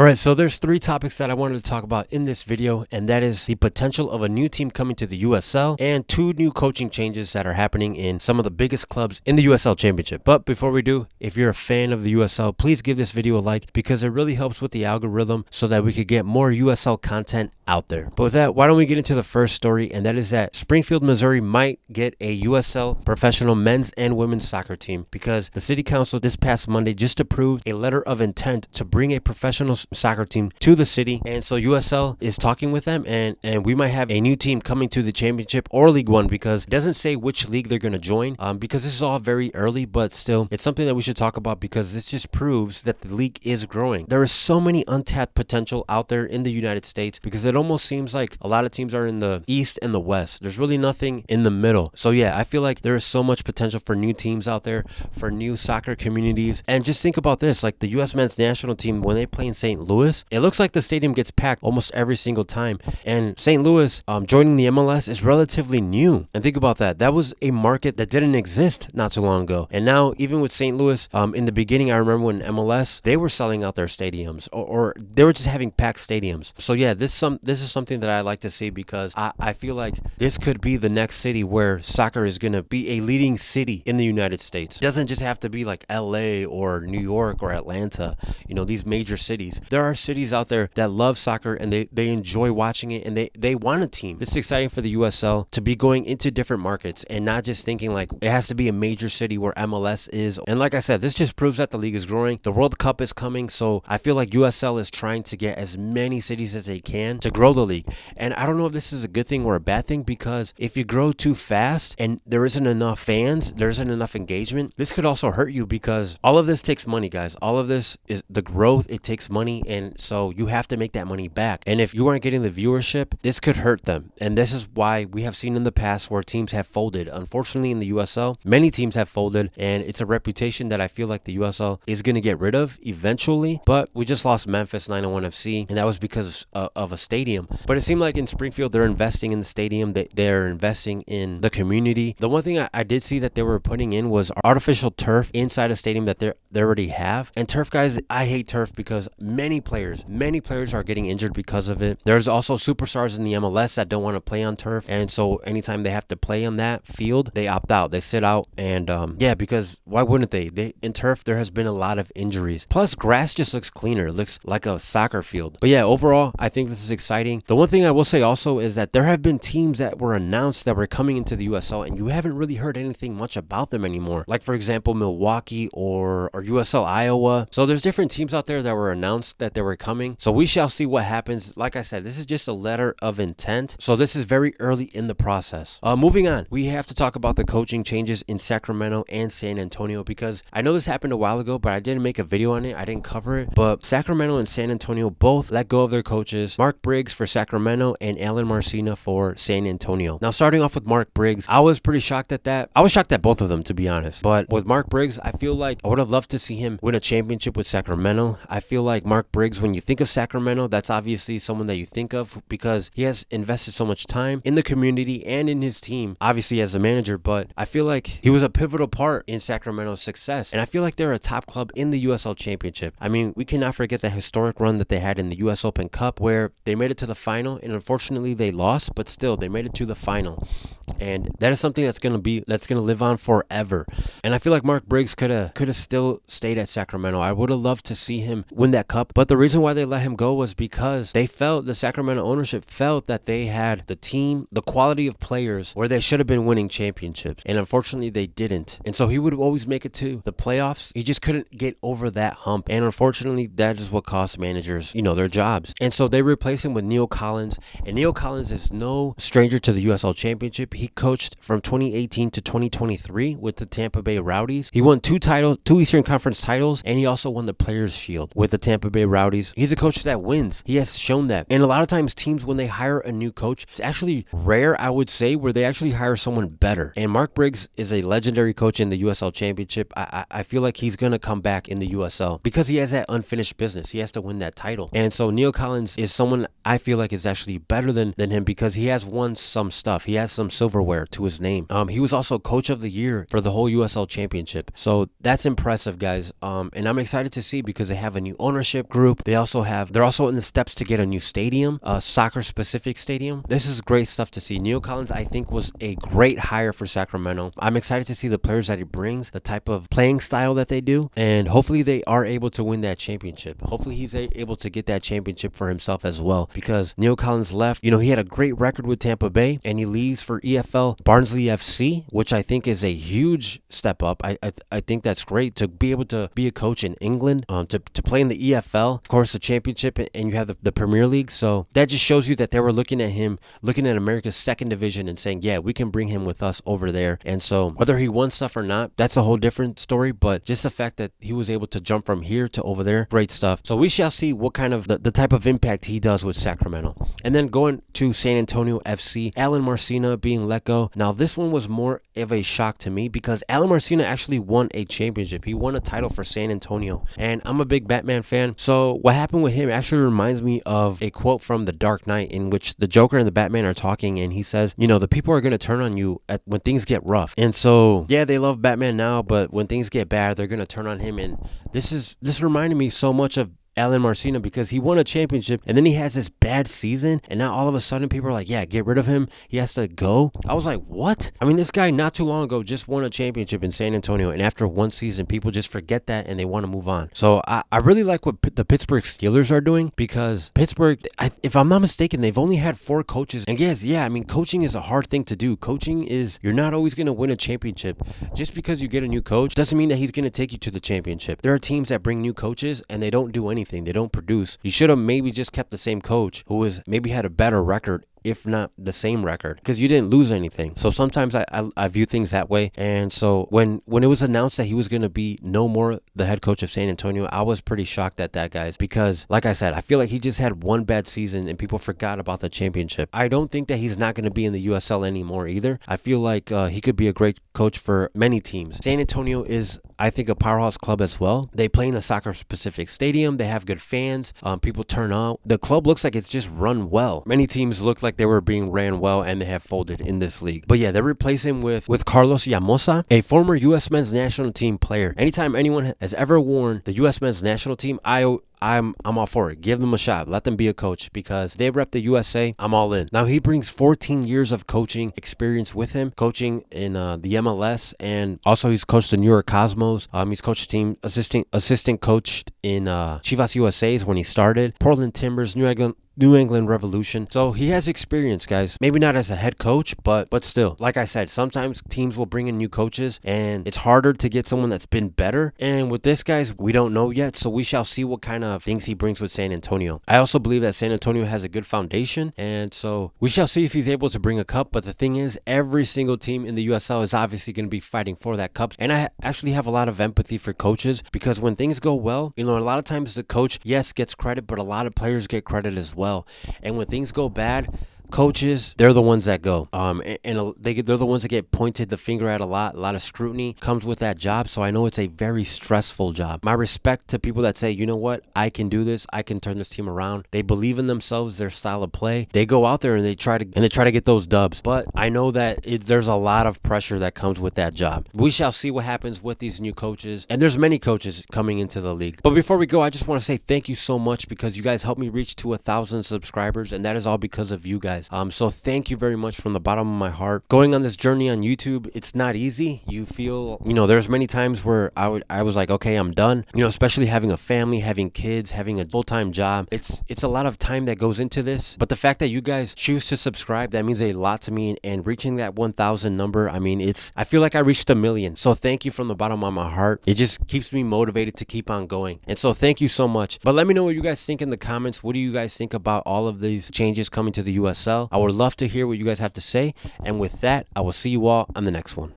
Alright, so there's three topics that I wanted to talk about in this video, and that is the potential of a new team coming to the USL and two new coaching changes that are happening in some of the biggest clubs in the USL Championship. But before we do, if you're a fan of the USL, please give this video a like because it really helps with the algorithm so that we could get more USL content out there. But with that, why don't we get into the first story, and that is that Springfield, Missouri might get a USL professional men's and women's soccer team because the city council this past Monday just approved a letter of intent to bring a professional soccer team to the city, and so USL is talking with them, and we might have a new team coming to the championship or League One, because it doesn't say which league they're going to join, because this is all very early, but still it's something that we should talk about because this just proves that the league is growing. There is so many untapped potential out there in the United States because it almost seems like a lot of teams are in the East and the West. There's really nothing in the middle. So yeah, I feel like there is so much potential for new teams out there, for new soccer communities. And just think about this, like the U.S. men's national team, when they play in St. Louis, it looks like the stadium gets packed almost every single time. And St. Louis joining the MLS is relatively new. And think about that. That was a market that didn't exist not too long ago. And now, even with St. Louis, in the beginning, I remember when MLS, they were selling out their stadiums, or they were just having packed stadiums. So yeah, this is something that I like to see because I feel like this could be the next city where soccer is going to be a leading city in the United States. It doesn't just have to be like LA or New York or Atlanta, these major cities. There are cities out there that love soccer and they enjoy watching it, and they want a team. It's exciting for the USL to be going into different markets and not just thinking like it has to be a major city where MLS is. And like I said, this just proves that the league is growing. The World Cup is coming, so I feel like USL is trying to get as many cities as they can to grow the league. And I don't know if this is a good thing or a bad thing, because if you grow too fast and there isn't enough fans, there isn't enough engagement, this could also hurt you, because all of this takes money, guys. All of this is the growth. It takes money, and so you have to make that money back. And if you aren't getting the viewership, this could hurt them. And this is why we have seen in the past where teams have folded. Unfortunately, in the USL, many teams have folded, and it's a reputation that I feel like the USL is going to get rid of eventually. But we just lost Memphis 901 FC, and that was because of a stadium. But it seemed like in Springfield, they're investing in the stadium. They're investing in the community. The one thing I did see that they were putting in was artificial turf inside a stadium that they already have. And turf, guys, I hate turf because many players are getting injured because of it. There's also superstars in the MLS that don't want to play on turf, and so anytime they have to play on that field, they opt out. They sit out, and yeah, because why wouldn't they? In turf, there has been a lot of injuries. Plus, grass just looks cleaner. It looks like a soccer field. But yeah, overall, I think this is exciting. The one thing I will say also is that there have been teams that were announced that were coming into the USL, and you haven't really heard anything much about them anymore. Like, for example, Milwaukee or USL Iowa. So there's different teams out there that were announced that they were coming. So we shall see what happens. Like I said, this is just a letter of intent. So this is very early in the process. Moving on, we have to talk about the coaching changes in Sacramento and San Antonio, because I know this happened a while ago, but I didn't make a video on it. I didn't cover it. But Sacramento and San Antonio both let go of their coaches. Mark Briggs for Sacramento and Alan Marcina for San Antonio. Now, starting off with Mark Briggs, I was pretty shocked at that. I was shocked at both of them, to be honest. But with Mark Briggs, I feel like I would have loved to see him win a championship with Sacramento. I feel like Mark Briggs, when you think of Sacramento, that's obviously someone that you think of because he has invested so much time in the community and in his team, obviously as a manager, but I feel like he was a pivotal part in Sacramento's success. And I feel like they're a top club in the USL Championship. I mean, we cannot forget the historic run that they had in the US Open Cup, where they made it to the final, and unfortunately they lost, but still they made it to the final. And that is something that's going to live on forever. And I feel like Mark Briggs could have still stayed at Sacramento. I would have loved to see him win that cup, but the reason why they let him go was because the Sacramento ownership felt that they had the team, the quality of players where they should have been winning championships, and unfortunately they didn't. And so he would always make it to the playoffs. He just couldn't get over that hump, and unfortunately that is what cost managers their jobs. And so they replaced him with Neill Collins, and Neill Collins is no stranger to the USL Championship. He coached from 2018 to 2023 with the Tampa Bay Rowdies. He won two Eastern Conference titles, and he also won the Players Shield with the Tampa Bay Rowdies. He's a coach that wins. He has shown that. And a lot of times teams, when they hire a new coach, it's actually rare, I would say, where they actually hire someone better. And Mark Briggs is a legendary coach in the USL Championship. I feel like he's going to come back in the USL because he has that unfinished business. He has to win that title. And so Neill Collins is someone I feel like is actually better than him because he has won some stuff. He has some silverware to his name. He was also coach of the year for the whole USL championship. So that's impressive, guys. And I'm excited to see because they have a new ownership group. They're also in the steps to get a new stadium, a soccer specific stadium. This is great stuff to see. Neill Collins, I think, was a great hire for Sacramento. I'm excited to see the players that he brings, the type of playing style that they do, and hopefully they are able to win that championship. Hopefully he's able to get that championship for himself as well, because Neill Collins left, he had a great record with Tampa Bay, and he leaves for EFL Barnsley FC, which I think is a huge step up. I think that's great to be able to be a coach in England, to play in the EFL, of course, the championship, and you have the Premier League. So that just shows you that they were looking at him, looking at America's second division and saying, yeah, we can bring him with us over there. And so whether he won stuff or not, that's a whole different story. But just the fact that he was able to jump from here to over there, great stuff. So we shall see what kind of the type of impact he does with Sacramento. And then going to San Antonio FC, Alan Marcina being let go. Now this one was more of a shock to me because Alan Marcina actually won a championship. He won a title for San Antonio, and I'm a big Batman fan. So what happened with him actually reminds me of a quote from The Dark Knight, in which the Joker and the Batman are talking, and he says, the people are going to turn on you when things get rough. And so, yeah, they love Batman now, but when things get bad, they're going to turn on him. And this reminded me so much of Alan Marcina because he won a championship and then he has this bad season, and now all of a sudden people are like, yeah, get rid of him. He has to go. I was like, what? I mean, this guy not too long ago just won a championship in San Antonio, and after one season, people just forget that and they want to move on. So I really like what the Pittsburgh Steelers are doing, because Pittsburgh, if I'm not mistaken, they've only had 4 coaches. And yes, yeah, I mean, coaching is a hard thing to do. Coaching is, you're not always going to win a championship. Just because you get a new coach doesn't mean that he's going to take you to the championship. There are teams that bring new coaches and they don't do anything. They don't produce. You should have maybe just kept the same coach who maybe had a better record, if not the same record, because you didn't lose anything. So sometimes I view things that way. And so when it was announced that he was going to be no more the head coach of San Antonio, I was pretty shocked at that, guys, because like I said, I feel like he just had one bad season and people forgot about the championship. I don't think that he's not going to be in the USL anymore either. I feel like he could be a great coach for many teams. San Antonio is, I think, a powerhouse club as well. They play in a soccer specific stadium. They have good fans. People turn out. The club looks like it's just run well. Many teams look like they were being ran well and they have folded in this league. But yeah, they're replacing with Carlos Llamosa, a former U.S. men's national team player. Anytime anyone has ever worn the U.S. men's national team, I'm all for it. Give them a shot. Let them be a coach because they rep the USA. I'm all in. Now he brings 14 years of coaching experience with him, coaching in the MLS, and also he's coached the New York Cosmos. He's coached team assistant coached in Chivas USA's when he started, Portland Timbers, New England Revolution. So he has experience, guys. Maybe not as a head coach, but still, like I said, sometimes teams will bring in new coaches and it's harder to get someone that's been better. And with this, guys, we don't know yet. So we shall see what kind of things he brings with San Antonio. I also believe that San Antonio has a good foundation. And so we shall see if he's able to bring a cup. But the thing is, every single team in the USL is obviously going to be fighting for that cup. And I actually have a lot of empathy for coaches, because when things go well, a lot of times the coach, yes, gets credit, but a lot of players get credit as well. And when things go bad, coaches, they're the ones that go. They're the ones that get pointed the finger at a lot. A lot of scrutiny comes with that job. So I know it's a very stressful job. My respect to people that say, you know what, I can do this. I can turn this team around. They believe in themselves, their style of play. They go out there and they try to get those dubs. But I know that there's a lot of pressure that comes with that job. We shall see what happens with these new coaches. And there's many coaches coming into the league. But before we go, I just want to say thank you so much, because you guys helped me reach to 1,000 subscribers. And that is all because of you guys. So thank you very much from the bottom of my heart. Going on this journey on YouTube, it's not easy. You feel, there's many times where I was like, okay, I'm done. Especially having a family, having kids, having a full-time job. It's a lot of time that goes into this. But the fact that you guys choose to subscribe, that means a lot to me. And reaching that 1,000 number, I feel like I reached 1 million. So thank you from the bottom of my heart. It just keeps me motivated to keep on going. And so thank you so much. But let me know what you guys think in the comments. What do you guys think about all of these changes coming to the USL? I would love to hear what you guys have to say. And with that, I will see you all on the next one.